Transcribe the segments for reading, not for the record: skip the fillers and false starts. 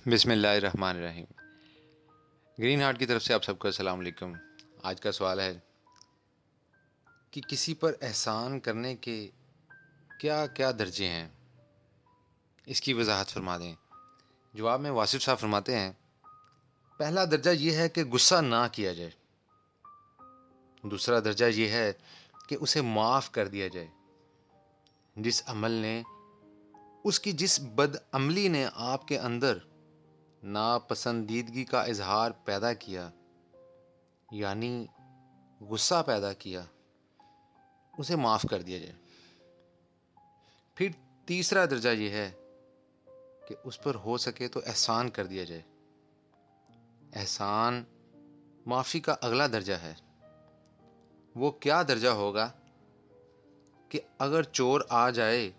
بسم اللہ الرحمن الرحیم۔ گرین ہارٹ کی طرف سے آپ سب کو السلام علیکم۔ آج کا سوال ہے کہ کسی پر احسان کرنے کے کیا کیا درجے ہیں، اس کی وضاحت فرما دیں۔ جواب میں واصف صاحب فرماتے ہیں، پہلا درجہ یہ ہے کہ غصہ نہ کیا جائے، دوسرا درجہ یہ ہے کہ اسے معاف کر دیا جائے۔ جس عمل نے، اس کی جس بد عملی نے آپ کے اندر ناپسندیدگی کا اظہار پیدا کیا، یعنی غصہ پیدا کیا، اسے معاف کر دیا جائے۔ پھر تیسرا درجہ یہ ہے کہ اس پر ہو سکے تو احسان کر دیا جائے۔ احسان معافی کا اگلا درجہ ہے۔ وہ کیا درجہ ہوگا کہ اگر چور آ جائے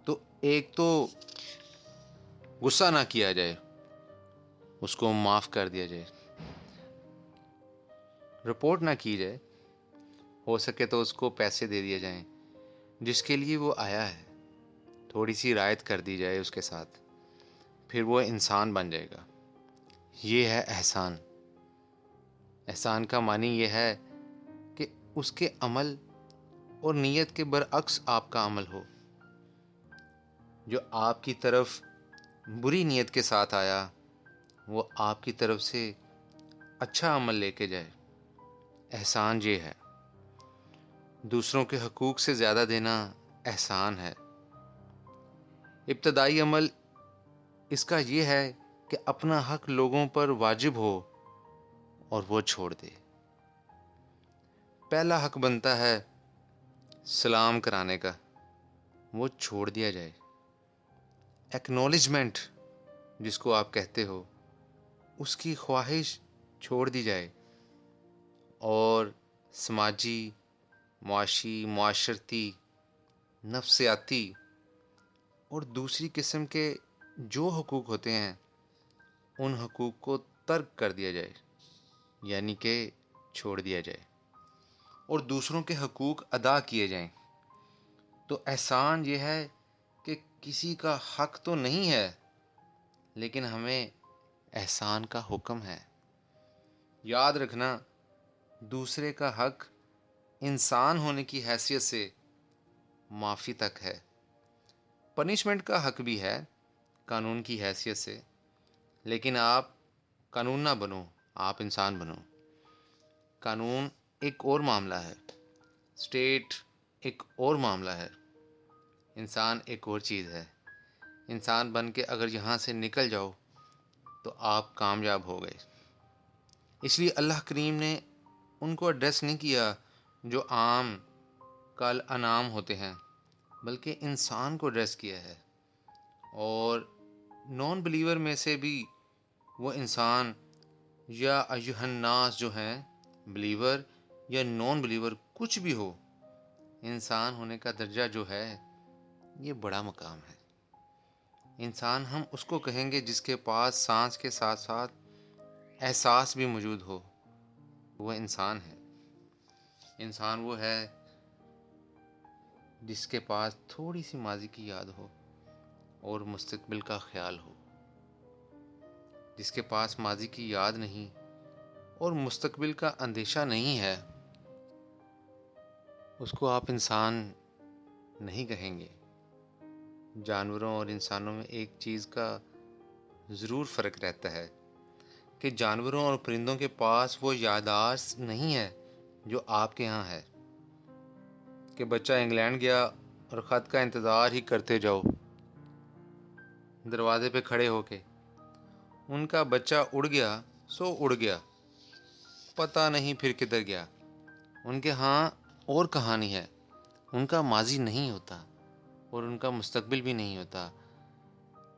تو ایک تو غصہ نہ کیا جائے، اس کو معاف کر دیا جائے، رپورٹ نہ کی جائے، ہو سکے تو اس کو پیسے دے دیے جائیں جس کے لیے وہ آیا ہے، تھوڑی سی رعایت کر دی جائے اس کے ساتھ، پھر وہ انسان بن جائے گا۔ یہ ہے احسان۔ احسان کا معنی یہ ہے کہ اس کے عمل اور نیت کے برعکس آپ کا عمل ہو۔ جو آپ کی طرف بری نیت کے ساتھ آیا، وہ آپ کی طرف سے اچھا عمل لے کے جائے۔ احسان یہ ہے۔ دوسروں کے حقوق سے زیادہ دینا احسان ہے۔ ابتدائی عمل اس کا یہ ہے کہ اپنا حق لوگوں پر واجب ہو اور وہ چھوڑ دے۔ پہلا حق بنتا ہے سلام کرانے کا، وہ چھوڑ دیا جائے۔ ایکنالجمنٹ جس کو آپ کہتے ہو، اس کی خواہش چھوڑ دی جائے، اور سماجی، معاشی، معاشرتی، نفسیاتی اور دوسری قسم کے جو حقوق ہوتے ہیں، ان حقوق کو ترک کر دیا جائے، یعنی کہ چھوڑ دیا جائے، اور دوسروں کے حقوق ادا کیے جائیں۔ تو احسان یہ ہے کہ کسی کا حق تو نہیں ہے، لیکن ہمیں احسان کا حکم ہے۔ یاد رکھنا، دوسرے کا حق انسان ہونے کی حیثیت سے معافی تک ہے۔ پنشمنٹ کا حق بھی ہے قانون کی حیثیت سے، لیکن آپ قانون نہ بنو، آپ انسان بنو۔ قانون ایک اور معاملہ ہے، اسٹیٹ ایک اور معاملہ ہے، انسان ایک اور چیز ہے۔ انسان بن کے اگر یہاں سے نکل جاؤ تو آپ کامیاب ہو گئے۔ اس لیے اللہ کریم نے ان کو ایڈریس نہیں کیا جو عام کل انعام ہوتے ہیں، بلکہ انسان کو ایڈریس کیا ہے۔ اور نان بلیور میں سے بھی وہ انسان یا ایھا الناس جو ہیں، بلیور یا نان بلیور کچھ بھی ہو، انسان ہونے کا درجہ جو ہے یہ بڑا مقام ہے۔ انسان ہم اس کو کہیں گے جس کے پاس سانس کے ساتھ ساتھ احساس بھی موجود ہو، وہ انسان ہے۔ انسان وہ ہے جس کے پاس تھوڑی سی ماضی کی یاد ہو اور مستقبل کا خیال ہو۔ جس کے پاس ماضی کی یاد نہیں اور مستقبل کا اندیشہ نہیں ہے، اس کو آپ انسان نہیں کہیں گے۔ جانوروں اور انسانوں میں ایک چیز کا ضرور فرق رہتا ہے کہ جانوروں اور پرندوں کے پاس وہ یادداشت نہیں ہے جو آپ کے ہاں ہے، کہ بچہ انگلینڈ گیا اور خط کا انتظار ہی کرتے جاؤ دروازے پہ کھڑے ہو کے۔ ان کا بچہ اڑ گیا سو اڑ گیا، پتہ نہیں پھر کدھر گیا۔ ان کے ہاں اور کہانی ہے، ان کا ماضی نہیں ہوتا اور ان کا مستقبل بھی نہیں ہوتا،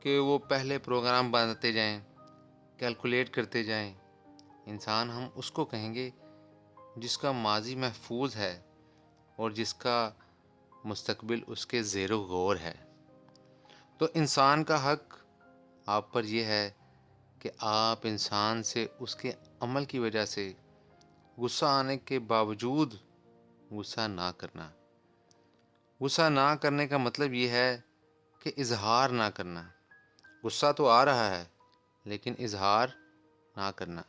کہ وہ پہلے پروگرام بناتے جائیں، کیلکولیٹ کرتے جائیں۔ انسان ہم اس کو کہیں گے جس کا ماضی محفوظ ہے اور جس کا مستقبل اس کے زیر و غور ہے۔ تو انسان کا حق آپ پر یہ ہے کہ آپ انسان سے اس کے عمل کی وجہ سے غصہ آنے کے باوجود غصہ نہ کرنا۔ غصہ نہ کرنے کا مطلب یہ ہے کہ اظہار نہ کرنا، غصہ تو آ رہا ہے لیکن اظہار نہ کرنا،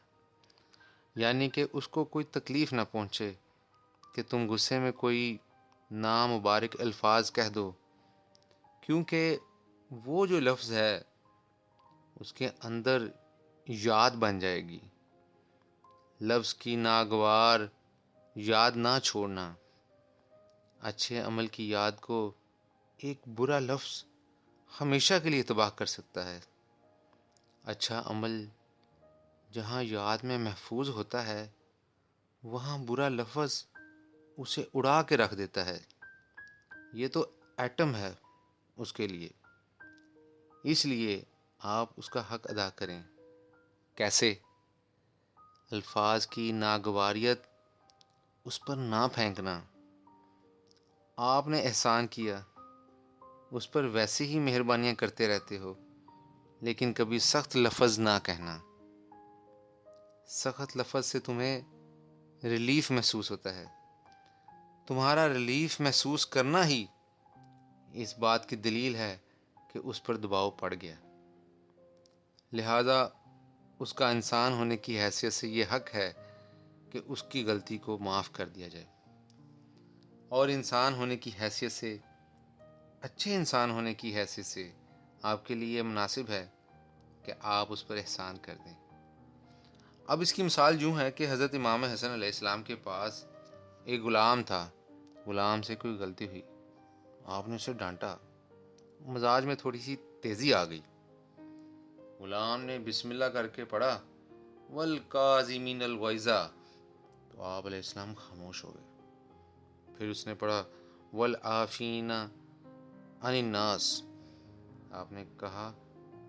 یعنی کہ اس کو کوئی تکلیف نہ پہنچے کہ تم غصے میں کوئی نامبارک الفاظ کہہ دو، کیونکہ وہ جو لفظ ہے اس کے اندر یاد بن جائے گی۔ لفظ کی ناگوار یاد نہ چھوڑنا، اچھے عمل کی یاد کو ایک برا لفظ ہمیشہ کے لیے تباہ کر سکتا ہے۔ اچھا عمل جہاں یاد میں محفوظ ہوتا ہے وہاں برا لفظ اسے اڑا کے رکھ دیتا ہے۔ یہ تو ایٹم ہے اس کے لیے، اس لیے آپ اس کا حق ادا کریں۔ کیسے؟ الفاظ کی ناگواریت اس پر نہ پھینکنا۔ آپ نے احسان کیا، اس پر ویسے ہی مہربانیاں کرتے رہتے ہو، لیکن کبھی سخت لفظ نہ کہنا۔ سخت لفظ سے تمہیں ریلیف محسوس ہوتا ہے۔ تمہارا ریلیف محسوس کرنا ہی اس بات کی دلیل ہے کہ اس پر دباؤ پڑ گیا، لہذا اس کا انسان ہونے کی حیثیت سے یہ حق ہے کہ اس کی غلطی کو معاف کر دیا جائے، اور انسان ہونے کی حیثیت سے، اچھے انسان ہونے کی حیثیت سے آپ کے لیے یہ مناسب ہے کہ آپ اس پر احسان کر دیں۔ اب اس کی مثال یوں ہے کہ حضرت امام حسن علیہ السلام کے پاس ایک غلام تھا۔ غلام سے کوئی غلطی ہوئی، آپ نے اسے ڈانٹا، مزاج میں تھوڑی سی تیزی آ گئی۔ غلام نے بسم اللہ کر کے پڑھا والکاظمین الغیظ، تو آپ علیہ السلام خاموش ہو گئے۔ پھر اس نے پڑھا والعافین عن الناس، آپ نے کہا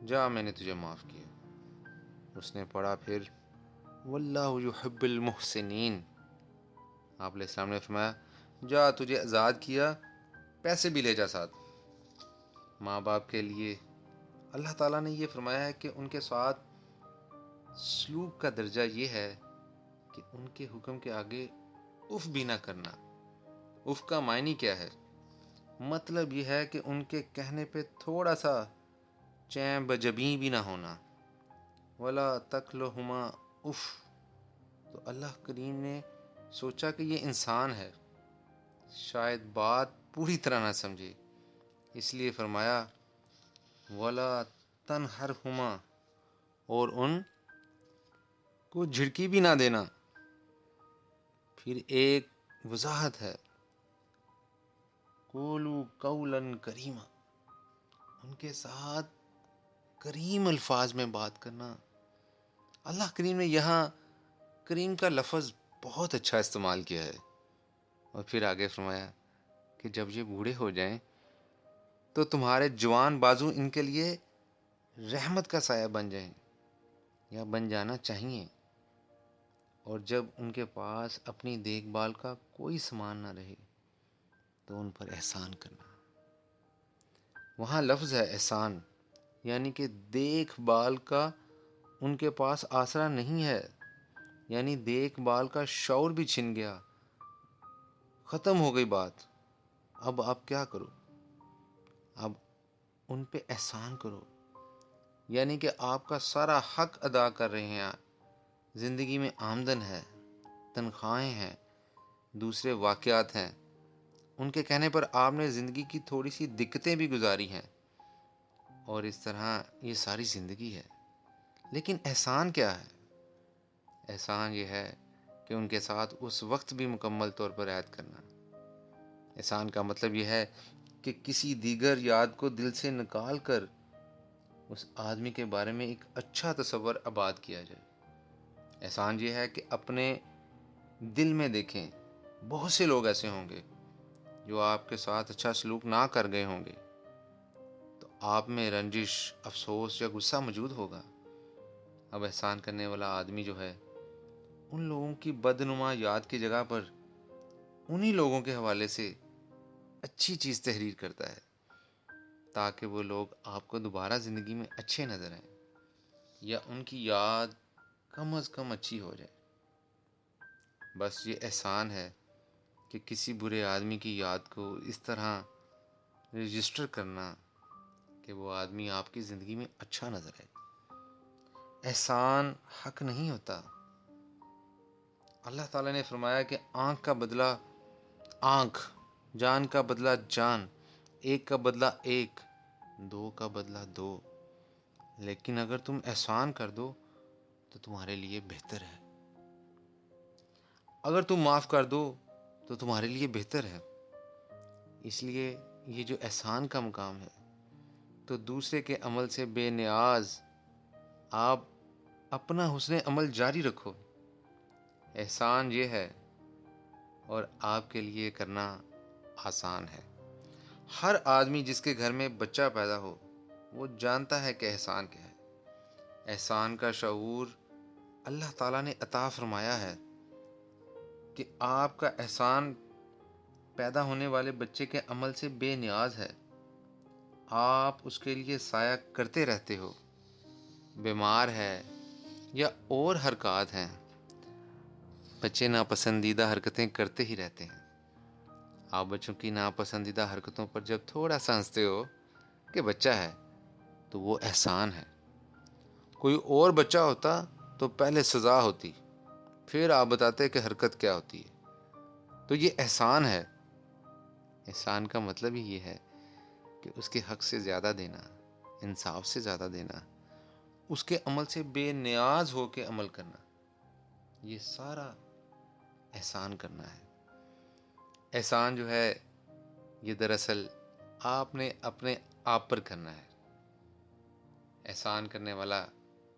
جا میں نے تجھے معاف کیا۔ اس نے پڑھا پھر واللہ یحب المحسنین، آپ علیہ السلام نے فرمایا جا تجھے آزاد کیا، پیسے بھی لے جا ساتھ۔ ماں باپ کے لیے اللہ تعالیٰ نے یہ فرمایا ہے کہ ان کے ساتھ سلوک کا درجہ یہ ہے کہ ان کے حکم کے آگے اف بھی نہ کرنا۔ اف کا معنی کیا ہے؟ مطلب یہ ہے کہ ان کے کہنے پہ تھوڑا سا چین بجبیں بھی نہ ہونا۔ ولا تقلہما اف، تو اللہ کریم نے سوچا کہ یہ انسان ہے، شاید بات پوری طرح نہ سمجھے، اس لیے فرمایا ولا تنہرہما، اور ان کو جھڑکی بھی نہ دینا۔ پھر ایک وضاحت ہے قولوا قولا کریما، ان کے ساتھ کریم الفاظ میں بات کرنا۔ اللہ کریم نے یہاں کریم کا لفظ بہت اچھا استعمال کیا ہے، اور پھر آگے فرمایا کہ جب یہ بوڑھے ہو جائیں تو تمہارے جوان بازو ان کے لیے رحمت کا سایہ بن جائیں یا بن جانا چاہیے، اور جب ان کے پاس اپنی دیکھ بھال کا کوئی سامان نہ رہے تو ان پر احسان کرنا۔ وہاں لفظ ہے احسان، یعنی کہ دیکھ بھال کا ان کے پاس آسرا نہیں ہے، یعنی دیکھ بھال کا شعور بھی چھن گیا، ختم ہو گئی بات۔ اب آپ کیا کرو؟ اب ان پہ احسان کرو، یعنی کہ آپ کا سارا حق ادا کر رہے ہیں۔ زندگی میں آمدن ہے، تنخواہیں ہیں، دوسرے واقعات ہیں، ان کے کہنے پر آپ نے زندگی کی تھوڑی سی دقتیں بھی گزاری ہیں، اور اس طرح یہ ساری زندگی ہے۔ لیکن احسان کیا ہے؟ احسان یہ ہے کہ ان کے ساتھ اس وقت بھی مکمل طور پر عائد کرنا۔ احسان کا مطلب یہ ہے کہ کسی دیگر یاد کو دل سے نکال کر اس آدمی کے بارے میں ایک اچھا تصور آباد کیا جائے۔ احسان یہ ہے کہ اپنے دل میں دیکھیں، بہت سے لوگ ایسے ہوں گے جو آپ کے ساتھ اچھا سلوک نہ کر گئے ہوں گے، تو آپ میں رنجش، افسوس یا غصہ موجود ہوگا۔ اب احسان کرنے والا آدمی جو ہے ان لوگوں کی بدنما یاد کی جگہ پر انہی لوگوں کے حوالے سے اچھی چیز تحریر کرتا ہے، تاکہ وہ لوگ آپ کو دوبارہ زندگی میں اچھے نظر آئیں، یا ان کی یاد کم از کم اچھی ہو جائے۔ بس یہ احسان ہے کہ کسی برے آدمی کی یاد کو اس طرح رجسٹر کرنا کہ وہ آدمی آپ کی زندگی میں اچھا نظر آئے۔ احسان حق نہیں ہوتا۔ اللہ تعالیٰ نے فرمایا کہ آنکھ کا بدلہ آنکھ، جان کا بدلہ جان، ایک کا بدلہ ایک، دو کا بدلہ دو۔ لیکن اگر تم احسان کر دو تو تمہارے لیے بہتر ہے، اگر تم معاف کر دو تو تمہارے لیے بہتر ہے۔ اس لیے یہ جو احسان کا مقام ہے، تو دوسرے کے عمل سے بے نیاز آپ اپنا حسن عمل جاری رکھو۔ احسان یہ ہے اور آپ کے لیے کرنا آسان ہے۔ ہر آدمی جس کے گھر میں بچہ پیدا ہو وہ جانتا ہے کہ احسان کیا ہے۔ احسان کا شعور اللہ تعالیٰ نے عطا فرمایا ہے کہ آپ کا احسان پیدا ہونے والے بچے کے عمل سے بے نیاز ہے۔ آپ اس کے لیے سایہ کرتے رہتے ہو، بیمار ہے یا اور حرکات ہیں، بچے ناپسندیدہ حرکتیں کرتے ہی رہتے ہیں۔ آپ بچوں کی ناپسندیدہ حرکتوں پر جب تھوڑا سا ہنستے ہو کہ بچہ ہے، تو وہ احسان ہے۔ کوئی اور بچہ ہوتا تو پہلے سزا ہوتی، پھر آپ بتاتے کہ حرکت کیا ہوتی ہے۔ تو یہ احسان ہے۔ احسان کا مطلب ہی یہ ہے کہ اس کے حق سے زیادہ دینا، انصاف سے زیادہ دینا، اس کے عمل سے بے نیاز ہو کے عمل کرنا، یہ سارا احسان کرنا ہے۔ احسان جو ہے یہ دراصل آپ نے اپنے آپ پر کرنا ہے۔ احسان کرنے والا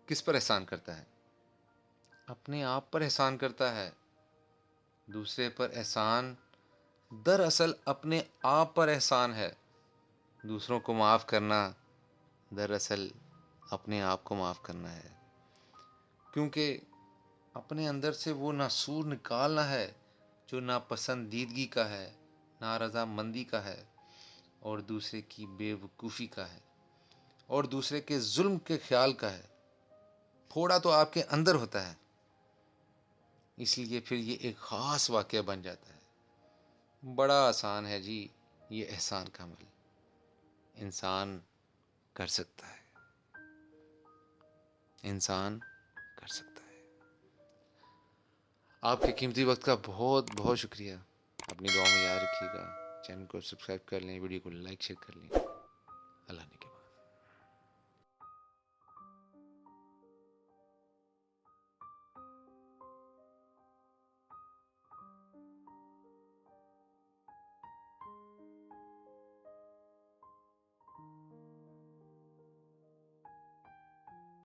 کس پر احسان کرتا ہے؟ اپنے آپ پر احسان کرتا ہے۔ دوسرے پر احسان دراصل اپنے آپ پر احسان ہے۔ دوسروں کو معاف کرنا دراصل اپنے آپ کو معاف کرنا ہے، کیونکہ اپنے اندر سے وہ ناسور نکالنا ہے جو ناپسندیدگی کا ہے، نارضا مندی کا ہے، اور دوسرے کی بے وقوفی کا ہے، اور دوسرے کے ظلم کے خیال کا ہے۔ پھوڑا تو آپ کے اندر ہوتا ہے، اس لیے پھر یہ ایک خاص واقعہ بن جاتا ہے۔ بڑا آسان ہے جی یہ احسان کا عمل، انسان کر سکتا ہے، انسان کر سکتا ہے۔ آپ کے قیمتی وقت کا بہت بہت شکریہ۔ اپنی دعا میں یاد رکھیے گا، چینل کو سبسکرائب کر لیں، ویڈیو کو لائک شیئر کر لیں۔ اللہ نے